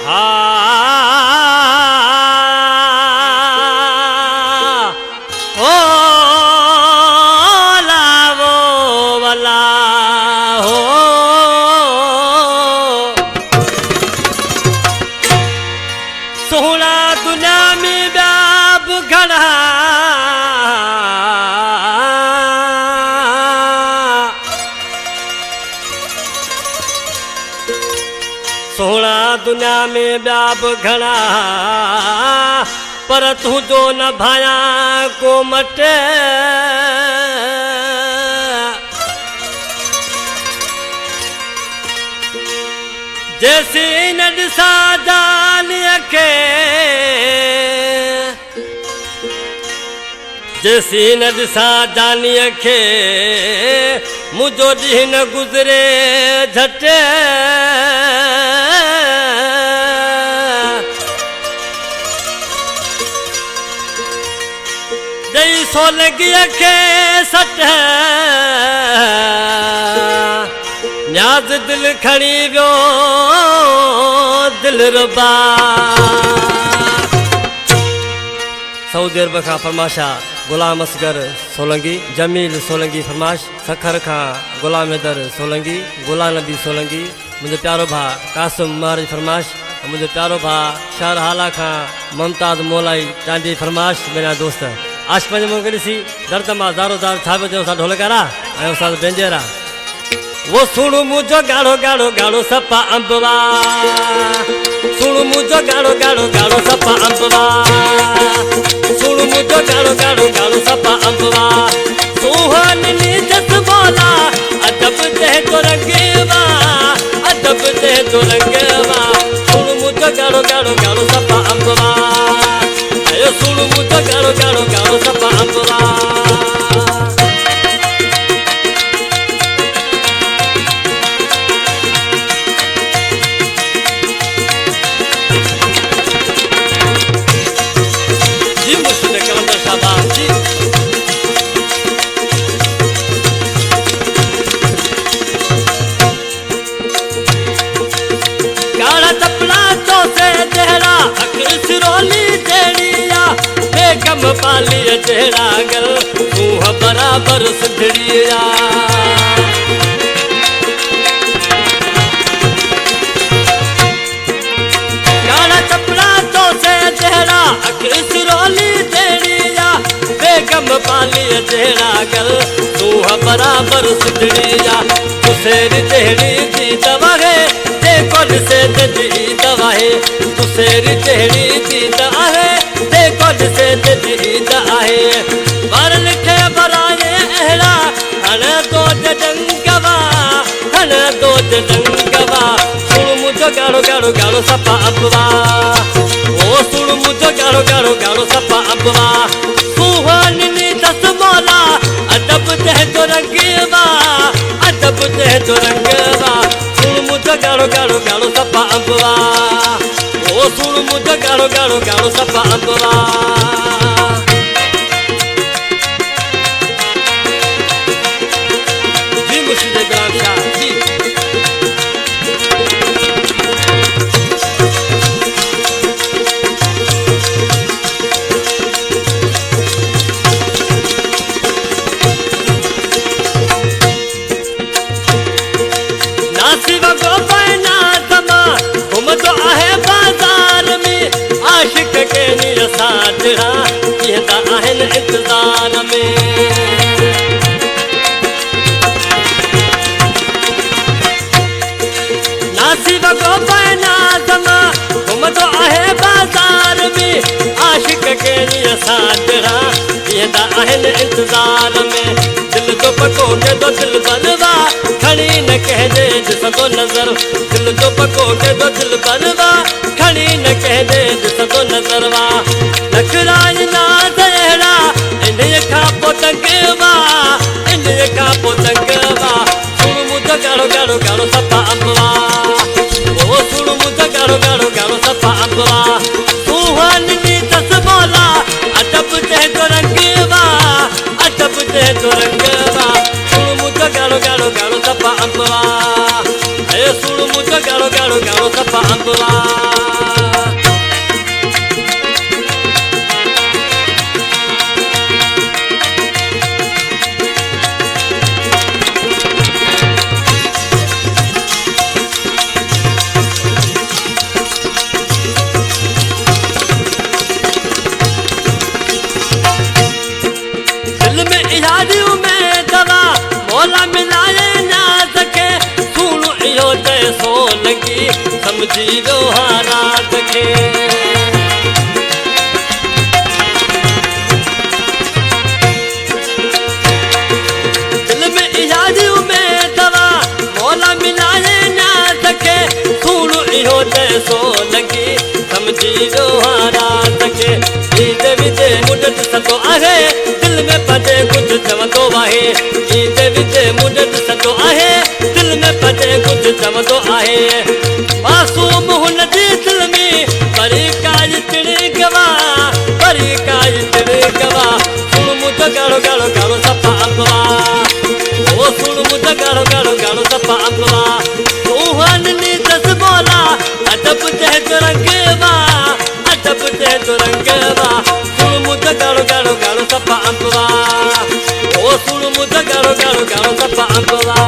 ओ लावो वाला हो सोहना दुनिया में व्याप घड़ा सोहना दुनिया में व्याप घड़ा पर तू जो न भाया को मटे जैसी नडसा जान अखे जैसी नडसा जानी अखे मुझो ॾींहुं न गुज़रे झटे ॾेई सोलंगीअ खे सट न्याज़ दिल खणी वियो दिलरुबा सऊदी अरब खां फरमाशा गुलाम असगर सोलंगी जमील सोलंगी फरमाश सखर खां गुलाम हैदर सोलंगी गुलाम नबी सोलंगी मुंहिंजो प्यारो भाउ कासिम महाराज फरमाश मुंहिंजो प्यारो भाउ शाहरहाला खां मुमताज़ मोलाई चांदी फरमाश मेरा दोस्त आश पंज मूंखे ॾिसी दर्द मां ज़ारो ज़ार छा पियो चयो ढोलकारा ऐं उस्ताद बेंजेरा वो सुणु मुंहिंजो ॻाढ़ो ॻाढ़ो ॻाढ़ो सपा अंबवा सुणु मुंहिंजो ॻाढ़ो ॻाढ़ो ॻाढ़ो सपा अंबवा सुणु मुंहिंजो ॻाढ़ो ॻाढ़ो ॻाढ़ो सपा अंबवा सुहानी जस बोला अदब दे तो रंगवा अदब दे तो रंगवा सुणु मुंहिंजो ॻाढ़ो ॻाढ़ो ॻाढ़ो सपा अंबवा अयो सुणु मुंहिंजो ॻाढ़ो ॻाढ़ो ॻाढ़ो सपा अंबवा पाली तेरा गल मुँह बराबर सुधड़िया काला कपड़ा तो से तेरा अखिल सिरोली तेरिया बेगम पाली तेरा गल मुँह बराबर सुधड़िया तुसेरी तेरी दी दवा है देखो से दी दवा है तुसेरी तेरी दी दवा है देखो से दीद आहे वर लिखे बराए अहड़ा हण दो जंगवा हण दो जंगवा सुण मुझो ॻाढ़ो ॻाढ़ो ॻाढ़ो सपा अंबवा ओ सुण मुझो ॻाढ़ो ॻाढ़ो ॻाढ़ो सपा अंबवा सुहानी दस मोला अदब दे जो रंगवा अदब दे जो रंगवा सुण मुझो ॻाढ़ो ॻाढ़ो ॻाढ़ो सपा अंबवा ओ सुण मुझो ॻाढ़ो ॻाढ़ो ॻाढ़ो सपा अंबवा जी मुर्शिद इब्राहिम शाह जी नासिब को पैना समा घुमंदो आहे बाज़ार में आशिक के निरसा जड़ा कहता आहिनि इंतज़ार में नासिब को पैना समा घुमंदो आहे बाज़ार में आशिक के निरसा जड़ा कहता आहिनि इंतज़ार में दिल जो पको के दो दिल बनवा खड़ी न कहजे जिसको नजर दिल जो पको के दो दिल बनवा खड़ी न कहजे जिसको नजरवा नखराई ना तेरा इन्हें खा पोतंगवा इन्हें खा पोतंगवा सुन मुझे गाड़ो गाड़ो गाड़ो सपा अंबवा ओ सुन मुझे गाड़ो गाड़ो गाड़ो सपा अंबवा सुहानी दस बोला अदब दे तो रंगवा अदब दे तो रंगवा सुन मुझे गाड़ो गाड़ो गाड़ो सपा अंबवा ए सुन मुझे गाड़ो गाड़ो गाड़ो सपा अंबवा लगी समझी लो हालात खे दिल में इजादियों में दवा मौला मिलाए ना सके सुन इहो तैसो लगी समझी लो हालात खे ईद विजे मुदत सतो आहे दिल में पजे कुछ चवंदो आहे ईद विजे मुदत सतो आहे दिल में पजे कुछ चवंदो आहे मासूम हुन जे दिल में परी काज तिड़ी गवा परी काज तिड़ी गवा सुन मुझ गाड़ो गाड़ो गाड़ो सफा अंबवा ओ सुन मुझ गाड़ो गाड़ो गाड़ो सफा अंबवा तूहन नी दस बोला अदब ते रंगवा अदब ते रंगवा सुन मुझ गाड़ो गाड़ो गाड़ो सफा अंबवा ओ सुन मुझ गाड़ो गाड़ो गाड़ो सफा अंबवा